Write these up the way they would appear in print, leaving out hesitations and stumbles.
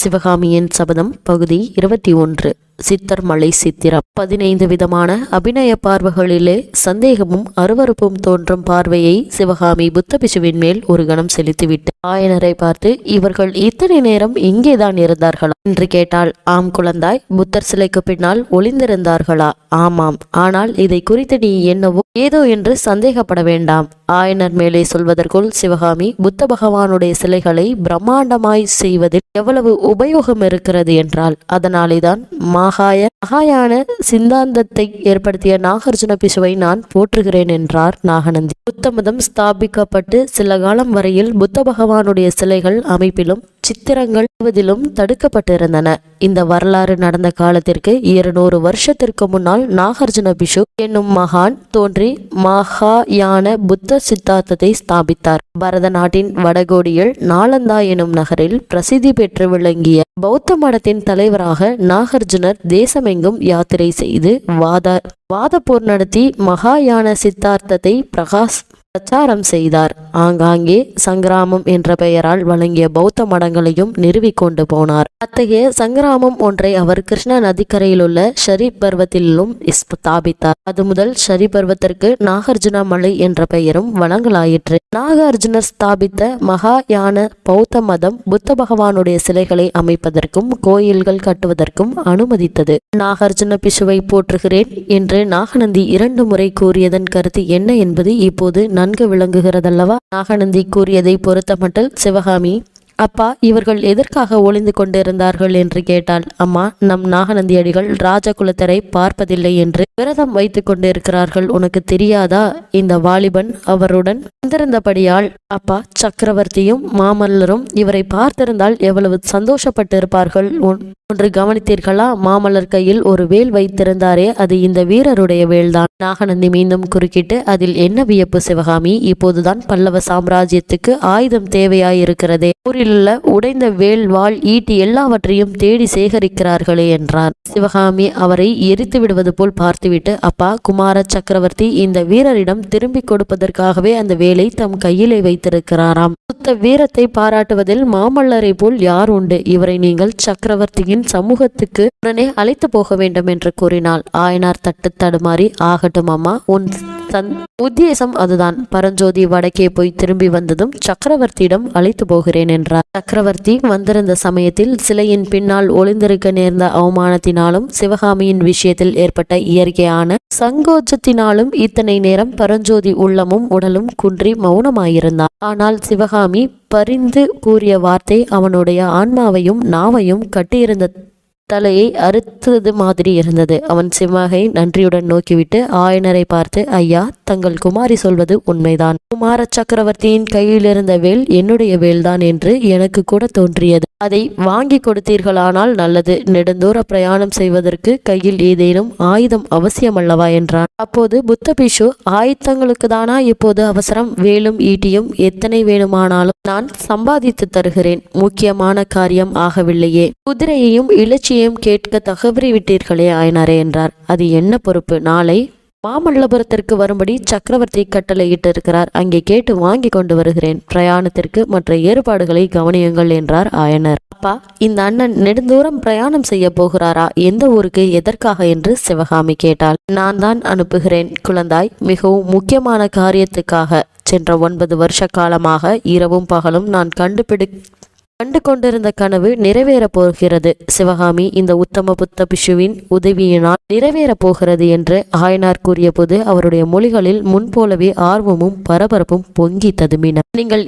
சிவகாமியின் சபதம் பகுதி 21. சித்தர் மலை சித்திரம். 15 விதமான அபிநய பார்வைகளிலே சந்தேகமும் அருவருப்பும் தோன்றும் பார்வையை சிவகாமி புத்த பிசுவின் மேல் ஒரு கணம் செலுத்திவிட்டு ஆயனரை பார்த்து, இவர்கள் இத்தனை நேரம் இங்கேதான் இருந்தார்களா என்று கேட்டாள். ஆம் குழந்தாய், புத்தர் சிலைக்கு பின்னால் ஒளிந்திருந்தார்களா? ஆமாம். ஆனால் இதை குறித்து நீ என்னவோ ஏதோ என்று சந்தேகப்பட வேண்டாம். ஆயனர் மேலே சொல்வதற்குள் சிவகாமி புத்த பகவானுடைய சிலைகளை பிரம்மாண்டமாய் செய்வதில் எவ்வளவு உபயோகம் இருக்கிறது என்றால், அதனாலேதான் மகாயான சிந்தாந்தத்தை ஏற்படுத்திய நாகார்ஜுன பிசுவை நான் போற்றுகிறேன் என்றார் நாகநந்தி. புத்த மதம் ஸ்தாபிக்கப்பட்டு சில காலம் வரையில் புத்த பகவானுடைய சிலைகள் அமைப்பிலும் சித்திரங்கள் தடுக்கப்பட்டிருந்தன. இந்த வரலாறு நடந்த காலத்திற்கு 200 வருஷத்திற்கு முன்னால் நாகார்ஜுன பிஷு என்னும் மகான் தோன்றி மகாயான புத்த சித்தாந்தத்தை ஸ்தாபித்தார். பரத நாட்டின் வடகோடியில் நாலந்தா எனும் நகரில் பிரசித்தி பெற்று விளங்கிய பௌத்த மடத்தின் தலைவராக நாகார்ஜுனர் தேசமெங்கும் யாத்திரை செய்து வாதப்போர் நடத்தி மகாயான சித்தாந்தத்தை பிரச்சாரம் செய்தார். ஆங்காங்கே சங்கிராமம் என்ற பெயரால் வழங்கிய பௌத்த மடங்களையும் நிறுவிக்கொண்டு போனார். அத்தகைய சங்கிராமம் ஒன்றை அவர் கிருஷ்ண நதிக்கரையிலுள்ள ஷரி பர்வத்திலும் ஸ்தாபித்தார். அது முதல் ஷரி பர்வத்திற்கு நாகார்ஜுன மலை என்ற பெயரும் வழங்கலாயிற்று. நாகார்ஜுனர் ஸ்தாபித்த மகாயான பௌத்த மதம் புத்த பகவானுடைய சிலைகளை அமைப்பதற்கும் கோயில்கள் கட்டுவதற்கும் அனுமதித்தது. நாகார்ஜுன பிசுவை போற்றுகிறேன் என்று நாகநந்தி 2 முறை கூறியதன் கருத்து என்ன என்பது இப்போது நன்கு விளங்குகிறதல்லவா? நாகநந்தி கூறியதை பொறுத்தமட்டில் சிவகாமி, அப்பா, இவர்கள் எதற்காக ஒளிந்து கொண்டிருந்தார்கள் என்று கேட்டாள். அம்மா, நம் நாகநந்தி அடிகள் ராஜகுலத்தரை பார்ப்பதில்லை என்று விரதம் வைத்துக் கொண்டிருக்கிறார்கள். உனக்கு தெரியாதா? இந்த வாலிபன் அவருடன் வந்திருந்தபடியால் அப்பா, சக்கரவர்த்தியும் மாமல்லரும் இவரை பார்த்திருந்தால் எவ்வளவு சந்தோஷப்பட்டிருப்பார்கள். ஒன்று கவனித்தீர்களா? மாமல்லர் கையில் ஒரு வேல் வைத்திருந்தாரே, அது இந்த வீரருடைய வேல்தான். நாகநந்தி மீண்டும் குறுக்கிட்டு, அதில் என்ன வியப்பு சிவகாமி? இப்போதுதான் பல்லவ சாம்ராஜ்யத்துக்கு ஆயுதம் தேவையாயிருக்கிறதே. ஊரிலுள்ள உடைந்த வேல், வாள், ஈட்டி எல்லாவற்றையும் தேடி சேகரிக்கிறார்களே என்றார். சிவகாமி அவரை எரித்து விடுவது போல் பார்த்துவிட்டு, அப்பா, குமார சக்கரவர்த்தி இந்த வீரரிடம் திரும்பி கொடுப்பதற்காகவே அந்த வேலை தம் கையிலே வைத்திருக்கிறாராம். சுத்த வீரத்தை பாராட்டுவதில் மாமல்லரை போல் யார் உண்டு? இவரை நீங்கள் சக்கரவர்த்தியின் சமூகத்துக்கு உடனே அழைத்து போக வேண்டும் என்று கூறினாள். ஆயனார் தடுமாறி, ஆகட்டும் அம்மா, உன் உத்தேசம் அதுதான். பரஞ்சோதி வடக்கே போய் திரும்பி வந்ததும் சக்கரவர்த்தியிடம் அழைத்து போகிறேன் என்றார். சக்கரவர்த்தி வந்திருந்த சமயத்தில் சிலையின் பின்னால் ஒளிந்திருக்க நேர்ந்த அவமானத்தினாலும் சிவகாமியின் விஷயத்தில் ஏற்பட்ட இயற்கையான சங்கோச்சத்தினாலும் இத்தனை நேரம் பரஞ்சோதி உள்ளமும் உடலும் குன்றி மௌனமாயிருந்தார். ஆனால் சிவகாமி பரிந்து கூறிய வார்த்தை அவனுடைய ஆன்மாவையும் நாவையும் கட்டியிருந்த தலையை அறுத்தது மாதிரி இருந்தது. அவன் சிவகை நன்றியுடன் நோக்கிவிட்டு ஆயனரை பார்த்து, ஐயா, தங்கள் குமாரி சொல்வது உண்மைதான். குமார சக்கரவர்த்தியின் கையில் இருந்த வேல் என்னுடைய வேல்தான் என்று எனக்கு கூட தோன்றியது. அதை வாங்கி கொடுத்தீர்களானால் நல்லது. நெடுந்தூர பிரயாணம் செய்வதற்கு கையில் ஏதேனும் ஆயுதம் அவசியமல்லவா என்றான். அப்போது புத்த பிஷு, ஆயுதங்களுக்கு தானா இப்போது அவசரம்? வேலும் ஈட்டியும் எத்தனை வேணுமானாலும் நான் சம்பாதித்து தருகிறேன். முக்கியமான காரியம் ஆகவில்லையே. குதிரையையும் இலச்சியையும் கேட்க தகவறி விட்டீர்களே ஆயனாரே என்றார். அது என்ன பொறுப்பு? நாளை மாமல்லபுரத்திற்கு வரும்படி சக்கரவர்த்தி கட்டளையிட்டு இருக்கிறார். அங்கே கேட்டு வாங்கி கொண்டு வருகிறேன். பிரயாணத்திற்கு மற்ற ஏற்பாடுகளை கவனியுங்கள் என்றார் ஆயனர். அப்பா, இந்த அண்ணன் நெடுந்தூரம் பிரயாணம் செய்ய போகிறாரா? எந்த ஊருக்கு, எதற்காக என்று சிவகாமி கேட்டாள். நான் தான் அனுப்புகிறேன் குழந்தாய். மிகவும் முக்கியமான காரியத்துக்காக. சென்ற 9 வருஷ காலமாக இரவும் பகலும் நான் கண்டு கொண்டிருந்த கனவு நிறைவேறப் போகிறது. சிவகாமி இந்த உத்தம புத்த பிஷுவின் உதவியினால் நிறைவேறப் போகிறது என்று ஆயனார் கூறிய போது அவருடைய மொழிகளில் முன்போலவே ஆர்வமும் பரபரப்பும் பொங்கி ததுமின. நீங்கள்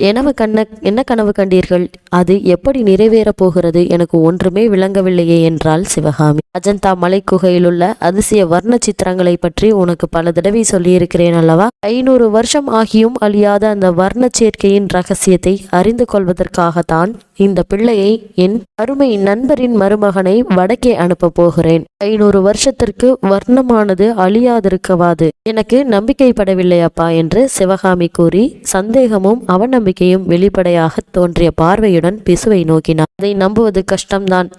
என்ன கனவு கண்டீர்கள்? அது எப்படி நிறைவேறப் போகிறது? எனக்கு ஒன்றுமே விளங்கவில்லையே என்றாள் சிவகாமி. அஜந்தா மலை குகையிலுள்ள அதிசய வர்ண சித்திரங்களை பற்றி உனக்கு பல தடவை சொல்லியிருக்கிறேன் அல்லவா? 500 வருஷம் ஆகியும் அழியாத அந்த வர்ண சேர்க்கையின் ரகசியத்தை அறிந்து கொள்வதற்காகத்தான் இந்த பிள்ளையை, என் அருமை நண்பரின் மருமகனை வடக்கே அனுப்ப போகிறேன். 500 வருஷத்திற்கு வர்ணமானது அழியாதிருக்கவாது. எனக்கு நம்பிக்கைப்படவில்லை அப்பா என்று சிவகாமி கூறி சந்தேகமும் அவநம்பிக்கையும் வெளிப்படையாக தோன்றிய பார்வையுடன் பிசுவை நோக்கினார். அதை நம்புவது கஷ்டம்தான்.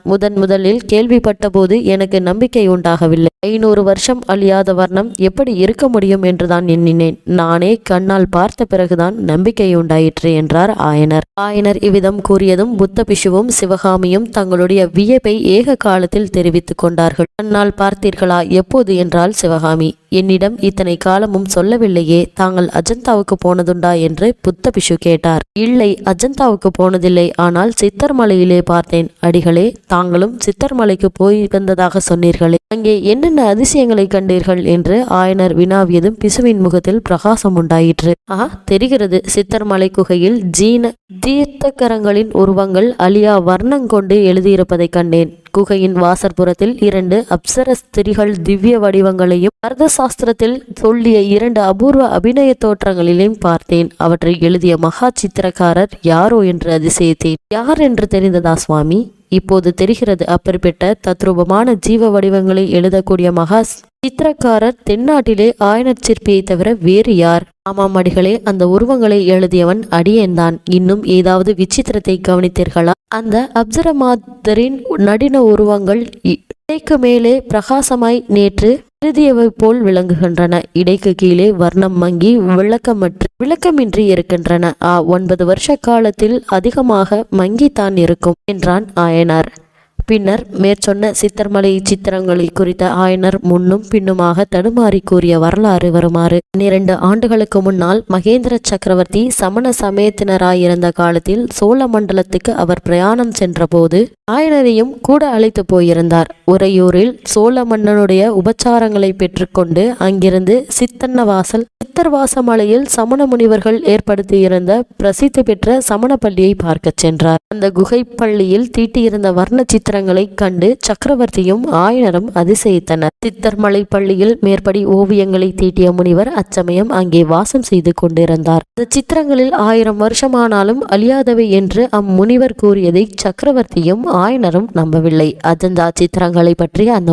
முதலில் கேள்விப்பட்ட போது எனக்கு நம்பிக்கை உண்டாகவில்லை. 500 வருஷம் அழியாத வர்ணம் எப்படி இருக்க முடியும் என்றுதான் எண்ணினேன். நானே கண்ணால் பார்த்த பிறகுதான் நம்பிக்கை உண்டாயிற்று என்றார் ஆயனர். ஆயனர் இவ்விதம் கூறியதும் பார்த்ததும் புத்த பிஷுவும் சிவகாமியும் தங்களுடைய வியப்பை ஏக காலத்தில் தெரிவித்துக் கொண்டார்கள். அந்நாள் பார்த்தீர்களா? எப்போது என்றால் சிவகாமி. என்னிடம் இத்தனை காலமும் சொல்லவில்லையே, தாங்கள் அஜந்தாவுக்கு போனதுண்டா என்று புத்த பிஷு கேட்டார். இல்லை, அஜந்தாவுக்கு போனதில்லை, ஆனால் சித்தர்மலையிலே பார்த்தேன். அடிகளே, தாங்களும் சித்தர்மலைக்கு போய் வந்ததாக சொன்னீர்களே, அங்கே என்னென்ன அதிசயங்களை கண்டீர்கள் என்று ஆயனர் வினாவியதும் பிசுவின் முகத்தில் பிரகாசம் உண்டாயிற்று. தெரிகிறது. சித்தர்மலை குகையில் தீர்த்தகரங்களின் உருவங்கள் அழியா வர்ணங்கொண்டு எழுதியிருப்பதை கண்டேன். குகையின் வாசற்புறத்தில் 2 அப்சர ஸ்திரிகள் திவ்ய வடிவங்களையும் அர்த்த சாஸ்திரத்தில் சொல்லிய 2 அபூர்வ அபிநய தோற்றங்களிலையும் பார்த்தேன். அவற்றை எழுதிய மகா சித்திரக்காரர் யாரோ என்று அதிசயித்தேன். யார் என்று தெரிந்ததா சுவாமி? இப்போது தெரிகிறது. அப்பேற்பட்ட தத்ரூபமான ஜீவ வடிவங்களை எழுதக்கூடிய மகா சித்திரக்காரர் தென்னாட்டிலே ஆயனர் சிற்பியை தவிர வேறு யார்? ஆமாம் அடிகளே, அந்த உருவங்களை எழுதியவன் அடியேன்தான். இன்னும் ஏதாவது விசித்திரத்தை கவனித்தீர்களா? அந்த அப்சரமாதரின் நடின உருவங்கள் இடைக்கு மேலே பிரகாசமாய் நேற்று எழுதியவை போல் விளங்குகின்றன. இடைக்கு கீழே வர்ணம் மங்கி விளக்கமின்றி இருக்கின்றன. 9 வருஷ காலத்தில் அதிகமாக மங்கித்தான் இருக்கும் என்றான் ஆயனார். பின்னர் மேற்சொன்ன சித்தர்மலை சித்திரங்களை குறித்த ஆயனர் முன்னும் பின்னுமாக தடுமாறி கூறிய வரலாறு வருமாறு. 12 ஆண்டுகளுக்கு முன்னால் மகேந்திர சக்கரவர்த்தி சமண சமயத்தினராயிருந்த காலத்தில் சோழ மண்டலத்துக்கு அவர் பிரயாணம் சென்றபோது ஆயனரையும் கூட அழைத்து போயிருந்தார். உறையூரில் சோழ மன்னனுடைய உபச்சாரங்களை பெற்றுக்கொண்டு அங்கிருந்து சித்தர்வாச மலையில் சமண முனிவர்கள் ஏற்படுத்தியிருந்த பிரசித்தி பெற்ற சமண பள்ளியை பார்க்க சென்றார். அந்த குகை பள்ளியில் தீட்டியிருந்த வர்ண சித்திரங்களை கண்டு சக்கரவர்த்தியும் ஆயனரும் அதிசயித்தனர். சித்தர்மலை பள்ளியில் மேற்படி ஓவியங்களை தீட்டிய முனிவர் அச்சமயம் அங்கே வாசம் செய்து கொண்டிருந்தார். அந்த சித்திரங்களில் 1000 வருஷமானாலும் அழியாதவை என்று அம்முனிவர் கூறியதை சக்கரவர்த்தியும் ஆயனரும் நம்பவில்லை. அஜந்தா சித்திரங்களை பற்றி அந்த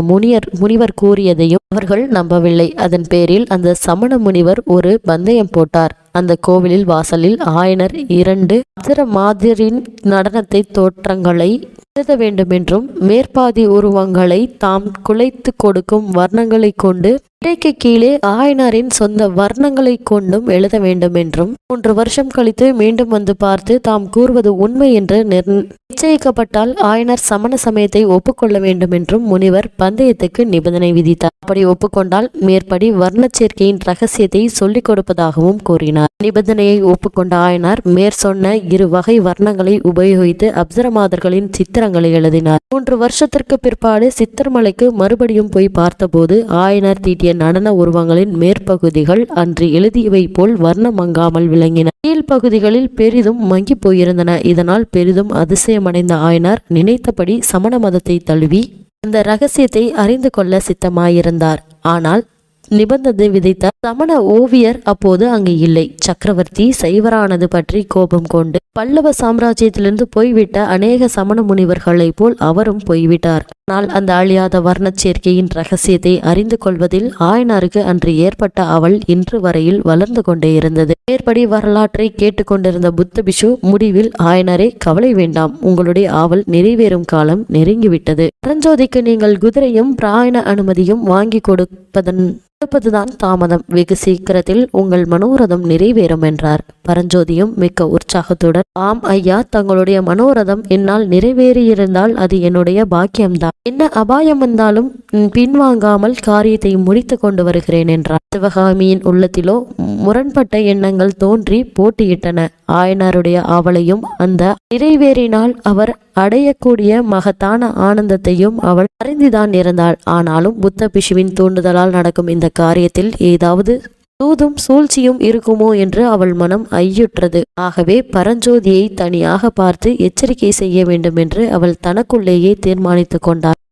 முனிவர் கூறியதையும் அவர்கள் நம்பவில்லை. அதன் பேரில் அந்த சமண முனிவர் ஒரு பந்தயம் போட்டார். அந்த கோவிலில் வாசலில் ஆயனர் 2 அப்சரமாதரின் நடனத்தை தோற்றங்களை எழுத வேண்டுமென்றும் மேற்பாதி உருவங்களை தாம் குலைத்து கொடுக்கும் வர்ணங்களை கொண்டு இடைக்கு கீழே ஆயனரின் சொந்த வர்ணங்களை கொண்டும் எழுத வேண்டும் என்றும் 3 வருஷம் கழித்து மீண்டும் வந்து பார்த்து தாம் கூறுவது உண்மை என்று நிச்சயிக்கப்பட்டால் ஆயனர் சமண சமயத்தை ஒப்புக்கொள்ள வேண்டும் என்றும் முனிவர் பந்தயத்துக்கு நிபந்தனை விதித்தார். அப்படி ஒப்புக்கொண்டால் மேற்படி வர்ண சேர்க்கையின் ரகசியத்தை சொல்லிக் கொடுப்பதாகவும் கூறினார். நிபந்தனையை ஒப்புக்கொண்ட ஆயனார் மேற்சொன்ன 2 வகை வர்ணங்களை உபயோகித்து அப்சரமாதர்களின் சித்திரங்களை எழுதினார். 3 வருஷத்திற்கு பிற்பாடு சித்தர்மலைக்கு மறுபடியும் போய் பார்த்தபோது ஆயனர் தீட்டிய நடன உருவங்களின் மேற்பகுதிகள் அன்று எழுதியவை போல் வர்ணம் மங்காமல் விளங்கின. கீழ்ப்பகுதிகளில் பெரிதும் மங்கி போயிருந்தன. இதனால் பெரிதும் அதிசயமடைந்த ஆயனார் நினைத்தபடி சமண மதத்தை தழுவி அந்த ரகசியத்தை அறிந்து கொள்ள சித்தமாயிருந்தார். ஆனால் நிபந்தனை விதித்த சமண ஓவியர் அப்போது அங்கு இல்லை. சக்கரவர்த்தி சைவரானது பற்றி கோபம் கொண்டு பல்லவ சாம்ராஜ்யத்திலிருந்து போய்விட்ட அநேக சமண முனிவர்களை போல் அவரும் போய்விட்டார். ஆனால் அந்த அழியாத வர்ண சேர்க்கையின் ரகசியத்தை அறிந்து கொள்வதில் ஆயனாருக்கு அன்று ஏற்பட்ட அவள் இன்று வரையில் வளர்ந்து கொண்டே இருந்தது. மேற்படி வரலாற்றை கேட்டுக்கொண்டிருந்த புத்த பிஷு முடிவில், ஆயனரே, கவலை வேண்டாம், உங்களுடைய ஆவல் நிறைவேறும் காலம் நெருங்கிவிட்டது. பரஞ்சோதிக்கு நீங்கள் குதிரையும் பிராயண அனுமதியும் வாங்கி கொடுப்பதுதான் தாமதம். வெகு சீக்கிரத்தில் உங்கள் மனோரதம் நிறைவேறும் என்றார். பரஞ்சோதியும் மிக்க உற்சாகத்துடன், ஆம் ஐயா, தங்களுடைய மனோரதம் என்னால் நிறைவேறியிருந்தால் அது என்னுடைய பாக்கியம்தான். என்ன அபாயம் வந்தாலும் பின்வாங்காமல் காரியத்தை முடித்து கொண்டு வருகிறேன் என்றார். சிவகாமியின் உள்ளத்திலோ முரண்பட்ட எண்ணங்கள் தோன்றி போட்டியிட்டன. ஆயனாருடைய ஆவலையும் அந்த நிறைவேறினால் அவர் அடையக்கூடிய மகத்தான ஆனந்தத்தையும் அவள் அறிந்துதான் இருந்தாள். ஆனாலும் புத்த பிஷுவின் தூண்டுதலால் நடக்கும் இந்த காரியத்தில் ஏதாவது தூதும் சூழ்ச்சியும் இருக்குமோ என்று அவள் மனம் ஐயுற்றது. ஆகவே பரஞ்சோதியை தனியாக பார்த்து எச்சரிக்கை செய்ய வேண்டும் என்று அவள் தனக்குள்ளேயே தீர்மானித்து கொண்டாள்.